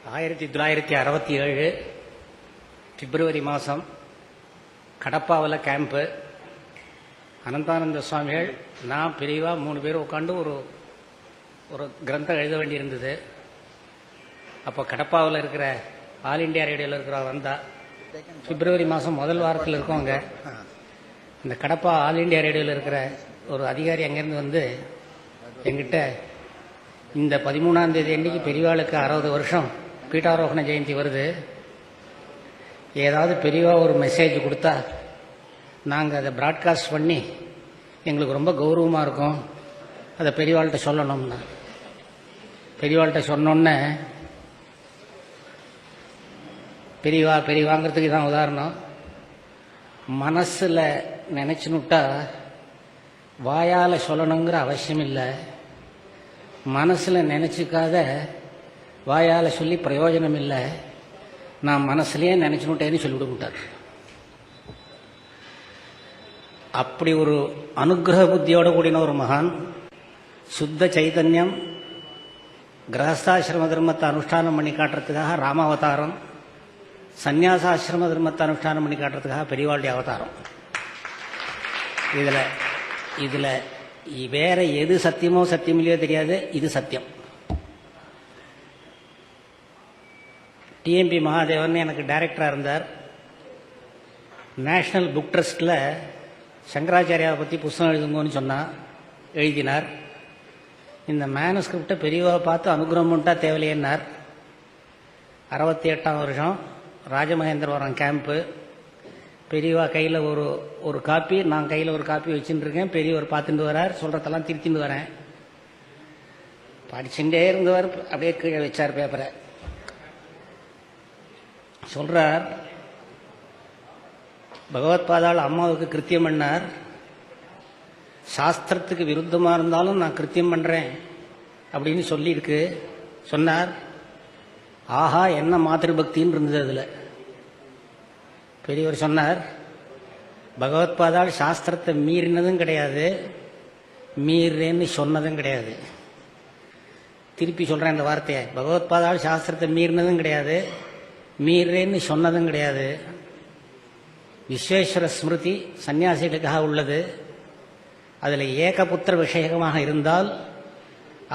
1967 பிப்ரவரி மாதம் கடப்பாவில் கேம்ப்பு. அனந்தானந்த சுவாமிகள், நான் பெரியவா 3 பேர் உட்காந்து ஒரு கிரந்தம் எழுத வேண்டியிருந்தது. அப்போ கடப்பாவில் இருக்கிற ஆல் இண்டியா ரேடியோவில் இருக்கிற வந்தா பிப்ரவரி மாதம் முதல் வாரத்தில் இருக்கோங்க. இந்த கடப்பா ஆல் இண்டியா ரேடியோவில் இருக்கிற ஒரு அதிகாரி அங்கேருந்து வந்து என்கிட்ட, இந்த 13ஆம் தேதி அன்றைக்கி பெரியவாளுக்கு 60 வருஷம் பீட்டாரோகண ஜெயந்தி வருது, ஏதாவது பெரியவா ஒரு மெசேஜ் கொடுத்தா நாங்கள் அதை ப்ராட்காஸ்ட் பண்ணி எங்களுக்கு ரொம்ப கௌரவமாக இருக்கும், அதை பெரியவாள்கிட்ட சொல்லணும்னா. பெரியவாள்கிட்ட சொன்னோன்னே, பெரியவாங்கிறதுக்கு தான் உதாரணம், மனசில் நினச்சினுட்டா வாயால் சொல்லணுங்கிற அவசியம் இல்லை, மனசில் நினச்சிக்காத வாயால் சொல்லி பிரயோஜனம் இல்லை, நான் மனசுலேயே நினச்சினுட்டேன்னு சொல்லிவிடுட்டார். அப்படி ஒரு அனுகிரக புத்தியோடு கூடின ஒரு மகான். சுத்த சைதன்யம் கிரகஸ்தாசிரம தர்மத்தை அனுஷ்டானம் பண்ணி காட்டுறதுக்காக ராமாவதாரம், சந்நியாசாசிரம தர்மத்தை அனுஷ்டானம் பண்ணி காட்டுறதுக்காக பெரியவாளுடைய அவதாரம். இதில் வேற எது சத்தியமோ சத்தியமில்லையோ தெரியாது, இது சத்தியம். டிஎம்பி மகாதேவன் எனக்கு டைரக்டராக இருந்தார். நேஷ்னல் புக் ட்ரஸ்ட்டில் சங்கராச்சாரியாவை பற்றி புஸ்தகம் எழுதுங்கன்னு சொன்னால் எழுதினார். இந்த மேனுஸ்கிரிப்டை பெரியவா பார்த்து அனுகிரகம் பண்ணிட்டா தேவையில்லைன்னார். 68ஆம் வருஷம் ராஜமகேந்திரவரம் கேம்ப்பு. பெரியவா கையில் ஒரு காப்பி, நான் கையில் ஒரு காப்பி வச்சுட்டு இருக்கேன். பெரியவர் பார்த்துட்டு வரார், சொல்கிறதெல்லாம் திருத்திட்டு வரேன். படிச்சுட்டே இருந்தவர் அப்படியே கீழே வச்சார் பேப்பரை. சொல்கிறார், பகவத்பாதாள் அம்மாவுக்கு கிருத்தியம் பண்ணார், சாஸ்திரத்துக்கு விருத்தமாக இருந்தாலும் நான் கிருத்தியம் பண்ணுறேன் அப்படின்னு சொல்லியிருக்கு. சொன்னார், ஆஹா என்ன மாத்திருபக்தின்னு இருந்தது அதில். பெரியவர் சொன்னார், பகவத்பாதாள் சாஸ்திரத்தை மீறினதும் கிடையாது, மீறேன்னு சொன்னதும் கிடையாது. திருப்பி சொல்கிறேன் இந்த வார்த்தையை, பகவத்பாதாள் சாஸ்திரத்தை மீறினதும் கிடையாது, மீறேன்னு சொன்னதும் கிடையாது. விஸ்வேஸ்வர ஸ்மிருதி சன்னியாசிகளுக்காக உள்ளது. அதில் ஏகபுத்திர விஷயமாக இருந்தால்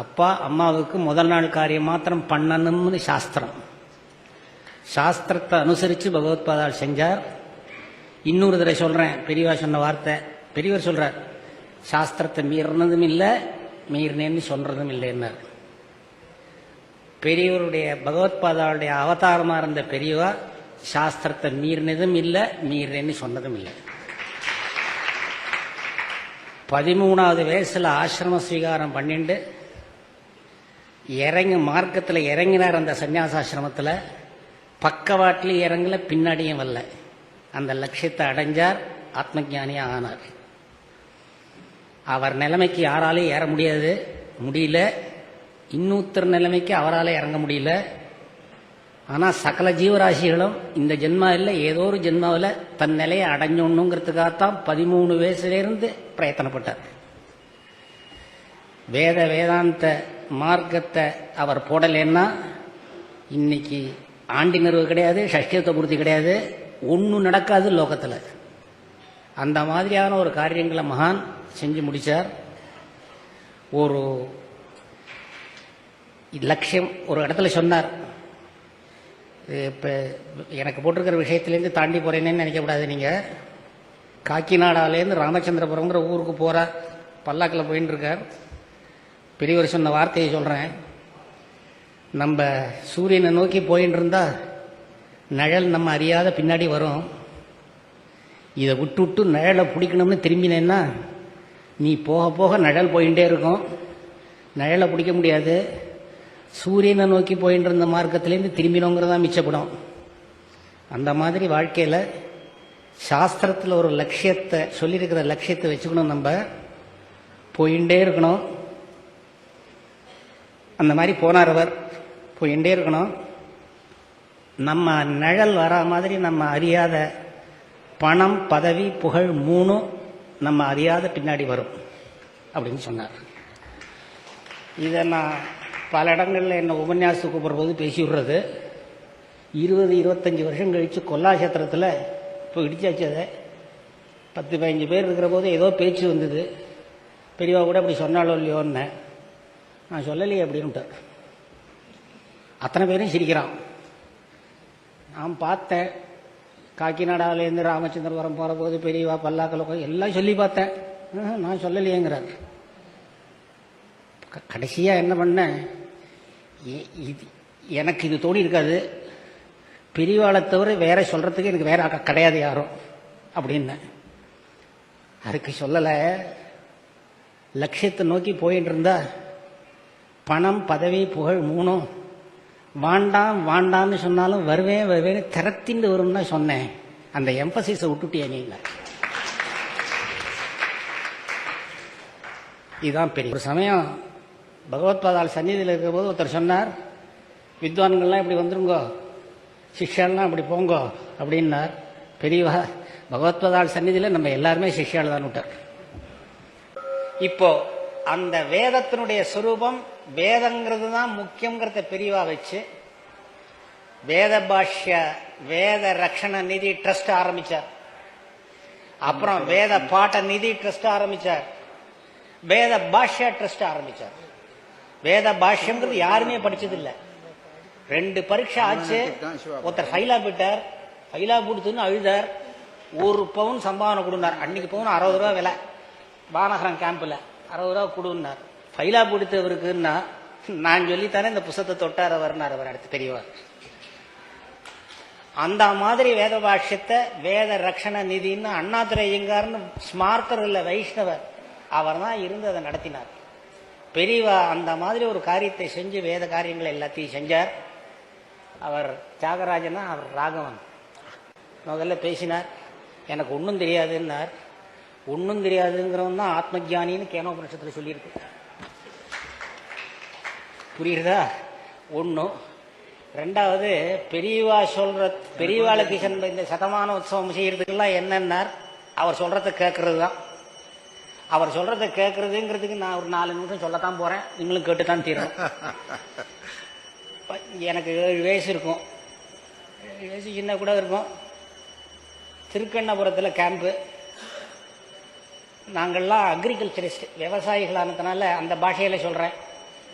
அப்பா அம்மாவுக்கு முதல் நாள் காரியம் மாத்திரம் பண்ணணும்னு சாஸ்திரம். சாஸ்திரத்தை அனுசரித்து பகவத்பாதாள் செஞ்சார். இன்னொரு தடவை சொல்கிறேன், பெரியவா சொன்ன வார்த்தை. பெரியவர் சொல்கிறார், சாஸ்திரத்தை மீறினதும் இல்லை, மீறினேன்னு சொல்கிறதும் இல்லைன்னார். பெரியவருடைய பகவத்பாதாவுடைய அவதாரமாக இருந்த பெரியவா சாஸ்திரத்தை மீறினதும் இல்லை, மீறேன்னு சொன்னதும் இல்லை. 13ஆவது வயசில் ஆசிரம ஸ்வீகாரம் பண்ணிட்டு மார்க்கத்தில் இறங்கினார். அந்த சன்னியாசாசிரமத்தில் பக்கவாட்டில் இறங்கல, பின்னாடியும் வரல. அந்த லட்சியத்தை அடைஞ்சார், ஆத்மஜானியாக ஆனார். அவர் நிலைமைக்கு யாராலையும் ஏற முடியல. இன்னொருத்தர் நிலைமைக்கு அவரால் இறங்க முடியல. ஆனால் சகல ஜீவராசிகளும் இந்த ஜென்மா இல்லை, ஏதோ ஒரு ஜென்மாவில் தன் நிலையை அடைஞ்சோன்னுங்கிறதுக்காகத்தான் 13 வயசுலேருந்து பிரயத்தனப்பட்டார். வேதாந்த மார்க்கத்தை அவர் போடலைன்னா இன்னைக்கு ஆண்டி நிறுவு கிடையாது, ஷஷ்டியத்தை பூர்த்தி கிடையாது, ஒன்றும் நடக்காது லோகத்தில். அந்த மாதிரியான ஒரு காரியங்களை மகான் செஞ்சு முடித்தார். ஒரு லட்சியம் ஒரு இடத்துல சொன்னார். இப்போ எனக்கு போட்டிருக்கிற விஷயத்துலேருந்து தாண்டி போகிறேன்னு நினைக்கக்கூடாது. நீங்கள் காக்கிநாடாலேருந்து ராமச்சந்திரபுரங்கிற ஊருக்கு போகிறார், பல்லாக்கில் போயின்னு இருக்கார். பெரியவர் சொன்ன வார்த்தையை சொல்கிறேன், நம்ம சூரியனை நோக்கி போயின்னு இருந்தால் நிழல் நம்ம அறியாத பின்னாடி வரும். இதை விட்டு நிழலை பிடிக்கணும்னு திரும்பினேன்னா நீ போக போக நிழல் போயிட்டே இருக்கும், நிழலை பிடிக்க முடியாது. சூரியனை நோக்கி போயின்னு இருந்த மார்க்கத்திலேருந்து திரும்பினோங்கிறதா மிச்சப்படும். அந்த மாதிரி வாழ்க்கையில் சாஸ்திரத்தில் ஒரு லட்சியத்தை சொல்லியிருக்கிற லட்சியத்தை வச்சுக்கணும், நம்ம போயிட்டே இருக்கணும். அந்த மாதிரி போனார் அவர், போயிட்டே இருக்கணும். நம்ம நிழல் வரா மாதிரி நம்ம அறியாத பணம், பதவி, புகழ் 3 நம்ம அறியாத பின்னாடி வரும் அப்படின்னு சொன்னார். இதை நான் பல இடங்களில் என்ன உபன்யாசத்துக்கு கூப்பிட்ற போது பேசி விடுறது. 20-25 வருஷம் கழித்து கொல்லாசத்திரத்தில் இப்போ இடிச்சாச்சு. அதை 10-15 பேர் இருக்கிற போது ஏதோ பேச்சு வந்தது. பெரியவா கூட அப்படி சொன்னாலோ இல்லையோன்னு நான் சொல்லலையே அப்படின்ட்டார். அத்தனை பேரும் சிரிக்கிறான். நான் பார்த்தேன், காக்கிநாடாவிலேருந்து ராமச்சந்திரபுரம் போகிற போது பெரியவா பல்லாக்கலக்கம் எல்லாம் சொல்லி பார்த்தேன். நான் சொல்லலையேங்கிறார். கடைசியாக என்ன பண்ணேன், எனக்கு இது தோணி இருக்காது, பெரியவாளை தவிர வேற சொல்கிறதுக்கு எனக்கு வேற கிடையாது யாரும் அப்படின்னு. அதுக்கு சொல்லலை, லட்சியத்தை நோக்கி போயிட்டு இருந்தா பணம் பதவி புகழ் மூணும் வாண்டாம் வாண்டான்னு சொன்னாலும் வருவேன் வருவேன்னு திறத்திண்டு வரும்னு தான் சொன்னேன். அந்த எம்பசிஸை விட்டுட்டியா நீங்க? இதுதான் பெரிய. ஒரு சமயம் பகவத்பாதால் சந்நிதியில் இருக்கிற போது ஒருத்தர் சொன்னார், வித்வான்கள்லாம் இப்படி வந்துருங்கோ, சிஷ்யாலாம் இப்படி போங்கோ அப்படின்னார். பெரியவா பகவத்பாதால் சந்நிதியில் நம்ம எல்லாருமே சிஷ்யால் தான் விட்டார். இப்போ அந்த வேதத்தினுடைய சுரூபம் வேதங்கிறது தான் முக்கியங்கிறத பெரியவா வச்சு வேத பாஷ்ய வேத ரக்ஷண நிதி ட்ரஸ்ட் ஆரம்பிச்சார். அப்புறம் வேத பாட்ட நிதி ட்ரஸ்ட் ஆரம்பிச்சார். வேத பாஷ்ய ட்ரஸ்ட் ஆரம்பிச்சார். வேத பாஷ்யங்கிறது யாருமே படிச்சது இல்லை. 2 பரீட்சை ஆச்சு. ஒருத்தர் ஃபைலா போயிட்டார். ஃபைலா கொடுத்துன்னு அழுதார். 1 பவுன் சம்பாவனை கொடுனார். அன்னைக்கு பவுன் 60 ரூபா விலை. வானகரம் கேம்பில் 60 ரூபா கொடுன்னார். ஃபைலா பிடித்தவருக்குன்னா நான் சொல்லித்தானே இந்த புத்தகத்தை தொட்டார் அவர்னார். அவர் அடுத்து தெரியவார். அந்த மாதிரி வேத பாஷ்யத்தை வேத ரக்ஷண நிதின்னு அண்ணாதுரை ஐயங்கார்னு ஸ்மார்த்தர் இல்லை, வைஷ்ணவர், அவர் தான் இருந்து அதை நடத்தினார். பெரியவா அந்த மாதிரி ஒரு காரியத்தை செஞ்சு வேத காரியங்களை எல்லாத்தையும் செஞ்சார். அவர் தியாகராஜனா, அவர் ராகவன் முதல்ல பேசினார். எனக்கு ஒன்றும் தெரியாதுன்னார். ஒன்றும் தெரியாதுங்கிறவன் தான் ஆத்மஜானின்னு கேனோபனிஷத்தில் சொல்லியிருக்கு. புரியுறதா? ஒன்றும். ரெண்டாவது, பெரியவா சொல்ற பெரியவாளுக்கு இந்த சதமான உற்சவம் செய்யறதுக்கெல்லாம் என்னன்னார், அவர் சொல்றத கேட்கறது தான். அவர் சொல்றத கேட்கறதுங்கிறதுக்கு நான் ஒரு 4 நிமிஷம் சொல்லத்தான் போறேன். நீங்களும் கேட்டுத்தான் தீரும். எனக்கு 7 வயசு இருக்கும். 7 வயசு சின்ன கூட இருக்கும். திருக்கண்ணபுரத்தில் கேம்ப்பு. நாங்கள்லாம் அக்ரிகல்ச்சரிஸ்ட், விவசாயிகளானதுனால அந்த பாஷையில சொல்றேன்.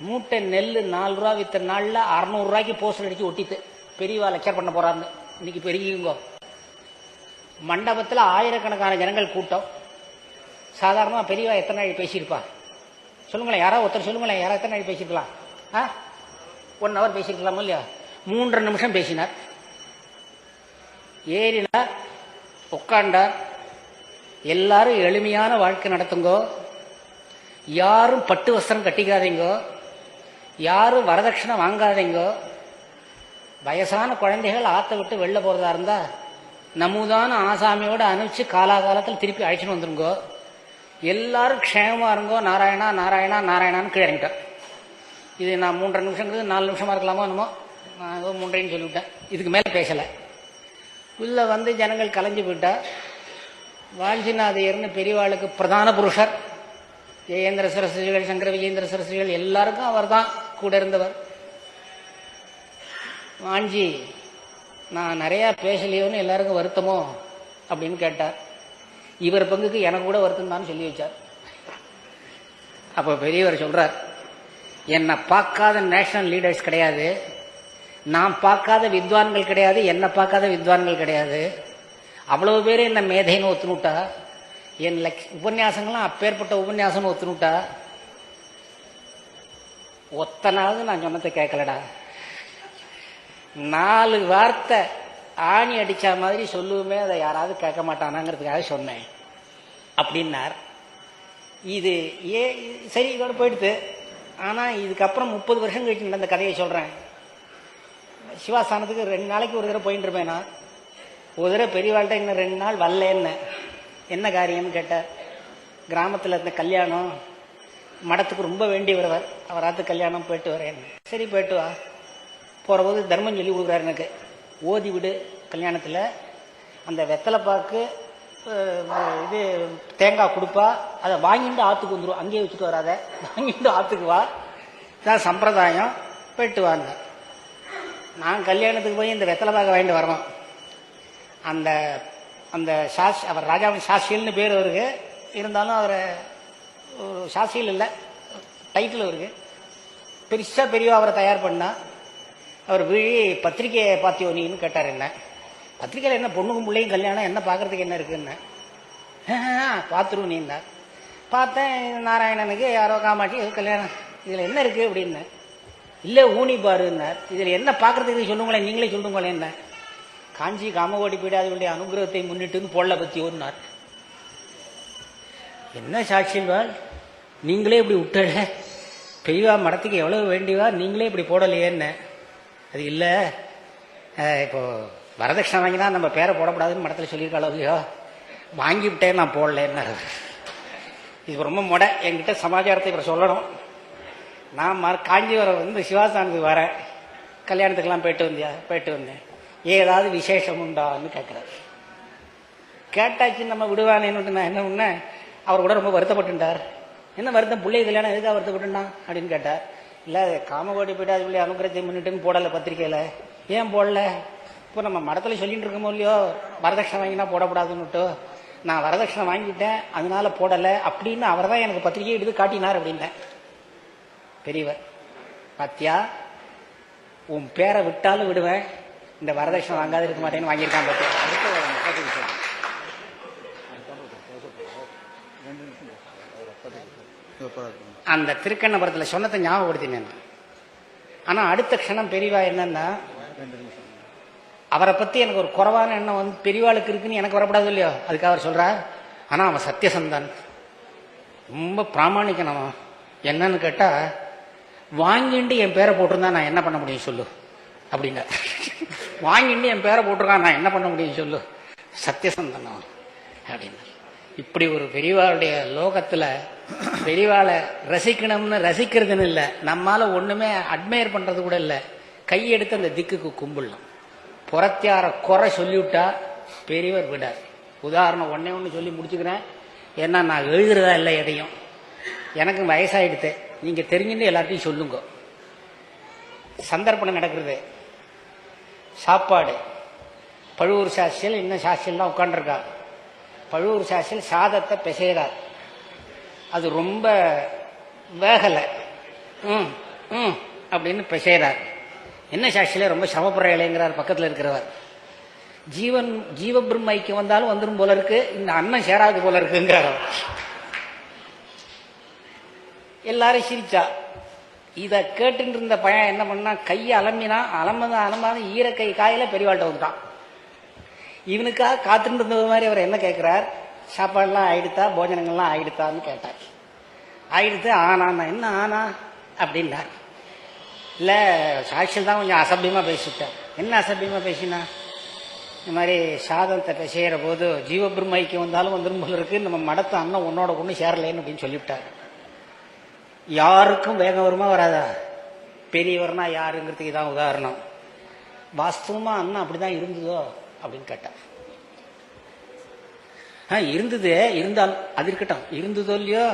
மூட்டை நெல் 4 ரூபா வித்த நாளில் 600 ரூபாய்க்கு போஸ்டர் அடிச்சு ஒட்டித்து பெரியவா லெக்சர் பண்ண போறாருன்னு. இன்னைக்கு பெரியவங்க மண்டபத்தில் ஆயிரக்கணக்கான ஜனங்கள் கூட்டம். சாதாரணமாக பெரியவா எத்தனை நாள் பேசியிருப்பா சொல்லுங்களேன்? யாராவது ஒருத்தர் சொல்லுங்களேன், யாராவது எத்தனை நாள் பேசியிருக்கலாம்? 1 ஹவர் பேசியிருக்கலாமோ இல்லையா? 3.5 நிமிஷம் பேசினார். ஏறினார், உட்காண்டார். எல்லாரும் எளிமையான வாழ்க்கை நடத்துங்கோ, யாரும் பட்டு வஸ்திரம் கட்டிக்காதீங்கோ, யாரும் வரதட்சணை வாங்காதீங்கோ, வயசான குழந்தைகள் ஆற்ற விட்டு வெளில போறதா இருந்தா நமுதான ஆசாமியோட அனுப்பிச்சு காலாகாலத்தில் திருப்பி அழைச்சின்னு வந்துருங்கோ, எல்லாரும் க்ஷேமமா இருங்கோ, நாராயணா நாராயணா நாராயணான்னு கீழே இறங்கிட்டேன். இது நான் 3.5 நிமிஷங்கிறது 4 நிமிஷமா இருக்கலாமோ என்னமோ, நான் ஏதோ 3.5 சொல்லிவிட்டேன். இதுக்கு மேலே பேசலை. உள்ள வந்து ஜனங்கள் கலைஞ்சு போயிட்டா. வாஞ்சிநாதையர்னு பெரியவாளுக்கு பிரதான புருஷர். ஜெயேந்திர சரஸ்வதிகள், சங்கர விஜயேந்திர சரஸ்வதிகள் எல்லாருக்கும் அவர் தான் கூட இருந்தவர். வாஞ்சி, நான் நிறையா பேசலையோன்னு எல்லாருக்கும் வருத்தமோ அப்படின்னு கேட்டார். இவர் பங்குக்கு எனக்கு கூட வருத்தம் தான் சொல்லி வச்சார். அப்போ பெரியவர் சொல்றார், என்னை பார்க்காத நேஷனல் லீடர்ஸ் கிடையாது, நான் பார்க்காத வித்வான்கள் கிடையாது, என்னை பார்க்காத வித்வான்கள் கிடையாது. அவ்வளவு பேர் என்ன மேதைன்னு ஒத்துனுட்டா, என் உபன்யாசங்கள்லாம் அப்பேற்பட்ட உபன்யாசம்னு ஒத்துனுட்டா. ஒத்தனாவது நான் சொன்னதை கேட்கலடா. 4 வார்த்தை ஆணி அடிச்சா மாதிரி சொல்லுவோமே, அதை யாராவது கேட்க மாட்டானாங்கிறதுக்காக சொன்னேன் அப்படின்னார். இது சரி, இதோட போயிடுது. ஆனால் இதுக்கப்புறம் 30 வருஷம் கழிச்சு நடந்த கதையை சொல்கிறேன். சிவாஸ்தானத்துக்கு 2 நாளைக்கு ஒரு தடவை போயிட்டு இருப்பேன். நான் ஒரு தடவை பெரியவாள்கிட்ட இன்னும் 2 நாள் வரலன்னு. என்ன காரியம்னு கேட்டார். கிராமத்தில் இருந்த கல்யாணம், மடத்துக்கு ரொம்ப வேண்டி வருவார், அவராத்து கல்யாணம், போயிட்டு வரேன். சரி போயிட்டு வா. போகிற போது தர்மம் சொல்லி கொடுக்குறாரு எனக்கு. ஓதி விடு கல்யாணத்தில், அந்த வெத்தலைப்பாக்கு இது தேங்காய் கொடுப்பா, அதை வாங்கிட்டு ஆற்றுக்கு வந்துடும், அங்கேயே வச்சுட்டு வராத, வாங்கிட்டு ஆற்றுக்கு வா, இதான் சம்பிரதாயம், போயிட்டு வாங்க. நான் கல்யாணத்துக்கு போய் இந்த வெத்தலை பாக்க வாங்கிட்டு வரணும். அந்த அந்த சாஸ் அவர் ராஜாவின் சாஸ்திரின்னு பேர் அவருக்கு, இருந்தாலும் அவர் ஒரு சாஸ்திரியில் இல்லை, டைட்டில் அவருக்கு. பெருசா பெரியவா அவரை தயார் பண்ணா. அவர் விழி பத்திரிக்கையை பார்த்தியோ நீன்னு கேட்டார். என்ன பத்திரிக்கையில் என்ன பொண்ணுக்கும் பிள்ளையும் கல்யாணம், என்ன பார்க்கறதுக்கு என்ன இருக்குன்னு. பார்த்துருவோம் நீந்தா. பார்த்தேன், நாராயணனுக்கு யாரோ காமாட்சி கல்யாணம், இதில் என்ன இருக்குது அப்படின்னு. இல்லை ஊனி பாருன்னார். இதில் என்ன பார்க்கறதுக்கு சொல்லுங்களேன், நீங்களே சொல்லுங்களேன். என்ன காஞ்சி காமகோடி பீடாதிகளுடைய அனுகிரகத்தை முன்னிட்டுன்னு பொருளை பற்றி ஓடினார். என்ன சாட்சியல்வாள், நீங்களே இப்படி விட்டட, பெரியவா மடத்துக்கு எவ்வளவு வேண்டியவா, நீங்களே இப்படி போடலையேன்னு. அது இல்லை, இப்போ வரதட்சணை வாங்கினா நம்ம பேரை போடக்கூடாதுன்னு மடத்தில் சொல்லியிருக்காளோ இல்லையோ, வாங்கிவிட்டேன் நான் போடலன்னு. இது ரொம்ப முடை, என்கிட்ட சமாச்சாரத்தை இப்போ சொல்லணும். நான் காஞ்சிபுரம் வந்து சிவாசானத்துக்கு வரேன், கல்யாணத்துக்கெல்லாம் போயிட்டு வந்தியா? போயிட்டு வந்தேன். ஏதாவது விசேஷம் உண்டான்னு கேட்குறாரு. கேட்டாச்சு நம்ம விடுவானேன்னு நான் என்ன பண்ணேன், அவர் கூட ரொம்ப வருத்தப்பட்டுட்டார். என்ன வருத்தம், பிள்ளை கல்யாணம் எதுக்காக வருத்தப்பட்டுட்டான் அப்படின்னு கேட்டார். இல்லை காமகோடி போய்ட்டு பிள்ளை அனுகிரகத்தை முன்னிட்டுன்னு போடலை பத்திரிக்கையில். ஏன் போடல? இப்போ நம்ம மடத்தில் சொல்லிட்டு இருக்கோமோ இல்லையோ, வரதட்சணை வாங்கினா போடக்கூடாதுன்னுட்டு, நான் வரதட்சணை வாங்கிட்டேன் அதனால போடலை அப்படின்னு அவர் தான் எனக்கு பத்திரிகை எடுத்து காட்டினார் அப்படின்னேன். பெரியவர், பாத்தியா உன் பேரை விட்டாலும் விடுவேன், இந்த வரதட்சணை வாங்காத இருக்க மாட்டேன்னு வாங்கியிருக்கான். பார்த்தியா, அந்த திருக்கண்ணபுரத்தில் சொன்னதை ஞாபகப்படுத்தினேன். ஆனா அடுத்த க்ஷணம் பெரியவா என்னன்னா, அவரை பத்தி எனக்கு ஒரு குறைவான எண்ணம் வந்து பெரியவாளுக்கு இருக்குன்னு எனக்கு வரப்படாது இல்லையோ, அதுக்காக அவர் சொல்றார். ஆனா அவன் சத்தியசந்தான், ரொம்ப பிராமணிக்கணும். என்னன்னு கேட்டா, வாங்கிட்டு என் பேரை போட்டிருந்தா நான் என்ன பண்ண முடியும் சொல்லு அப்படின்னா. வாங்கிட்டு என் பேரை போட்டிருக்கான், நான் என்ன பண்ண முடியும் சொல்லு, சத்தியசந்தன் அப்படின்னு. இப்படி ஒரு பெரியவாளுடைய லோகத்துல பெரியவாளை ரசிக்கணும்னு ரசிக்கிறதுன்னு இல்லை, நம்மால ஒண்ணுமே அட்மையர் பண்றது கூட இல்லை, கையெடுத்து அந்த திக்குக்கு கும்பிடலாம். புறத்தியார குறை சொல்லிவிட்டா பெரியவர் விடார். உதாரணம் ஒண்ணு சொல்லி முடிச்சுக்கிறேன், ஏன்னா நான் எழுதுறதா இல்லை எதையும், எனக்கு வயசாயிடுது, நீங்க தெரிஞ்சுட்டு எல்லாத்தையும் சொல்லுங்க. சந்தர்ப்பம் நடக்கிறது, சாப்பாடு, பழுவூர் சாட்சியல் இன்னும் சாட்சியெல்லாம் உட்காந்துருக்கா. பழுவூர் சாட்சியல் சாதத்தை பிசைகிறார், அது ரொம்ப வேகலை, அப்படின்னு பிசைகிறார். என்ன சாட்சியில ரொம்ப சமப்படுற இலைங்கிறார் பக்கத்தில் இருக்கிறவர். ஜீவபிரம்ம ஐக்கியம் வந்தாலும் வந்துடும் போல இருக்கு, இந்த அண்ணன் சேராது போல இருக்குங்கிறார். எல்லாரும் சிரிச்சா. இதை கேட்டு இருந்த பையன் என்ன பண்ணா, கையை அலம்பாத ஈரக்கை காயில பெரியவாள்கிட்ட வந்துட்டான். இவனுக்காக காத்துட்டு இருந்த மாதிரி அவர் என்ன கேட்கிறார், சாப்பாடுலாம் ஆயிடுத்தா, போஜனங்கள்லாம் ஆயிடுத்தான்னு கேட்டார். ஆயிடுத்து. ஆனா என்ன ஆனா அப்படின்னார். இல்லை சாட்சியம் தான் கொஞ்சம் அசபியமாக பேசிட்டேன். என்ன அசபியமாக பேசினா, இந்த மாதிரி சாதத்தை செய்கிற போது ஜீவபிரம்மைக்கு வந்தாலும் வந்துடும் போல இருக்கு, நம்ம மடத்து அண்ணன் உன்னோட ஒன்று சேரலேன்னு அப்படின்னு சொல்லிவிட்டார். யாருக்கும் வேகம் வருமா வராதா? பெரியவர்னா யாருங்கிறதுக்கு இதான் உதாரணம். வாஸ்தவமா அண்ணன் அப்படிதான் இருந்ததோ அப்படின்னு கேட்டார். இருந்தது, இருந்தால் அது இருக்கட்டும், இருந்ததோ இல்லையோ.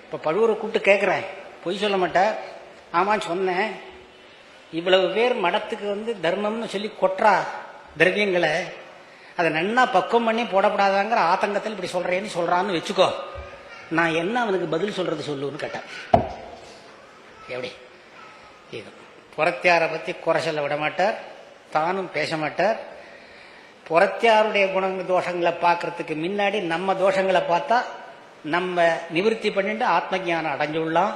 இப்ப பழுவூரை கூப்பிட்டு கேட்கிறேன், பொய் சொல்ல மாட்டேன். ஆமா சொன்னேன், இவ்வளவு பேர் மடத்துக்கு வந்து தர்மம்னு சொல்லி கொட்டுறா திரவியங்களை, அதை நன்னா பக்குவம் பண்ணி போடப்படாதாங்கிற ஆத்தங்கத்தில் இப்படி சொல்றேன்னு சொல்றான்னு வச்சுக்கோ, நான் என்ன அவனுக்கு பதில் சொல்றது சொல்லுன்னு கேட்டேன். எப்படி இது புறத்தியாரை பத்தி குறை சொல்ல விட மாட்டார், தானும் பேச மாட்டார். புறத்தியாருடைய குணங்கள் தோஷங்களை பார்க்கறதுக்கு முன்னாடி நம்ம தோஷங்களை பார்த்தா நம்ம நிவர்த்தி பண்ணிட்டு ஆத்ம ஞானம் அடைஞ்சுள்ளலாம்.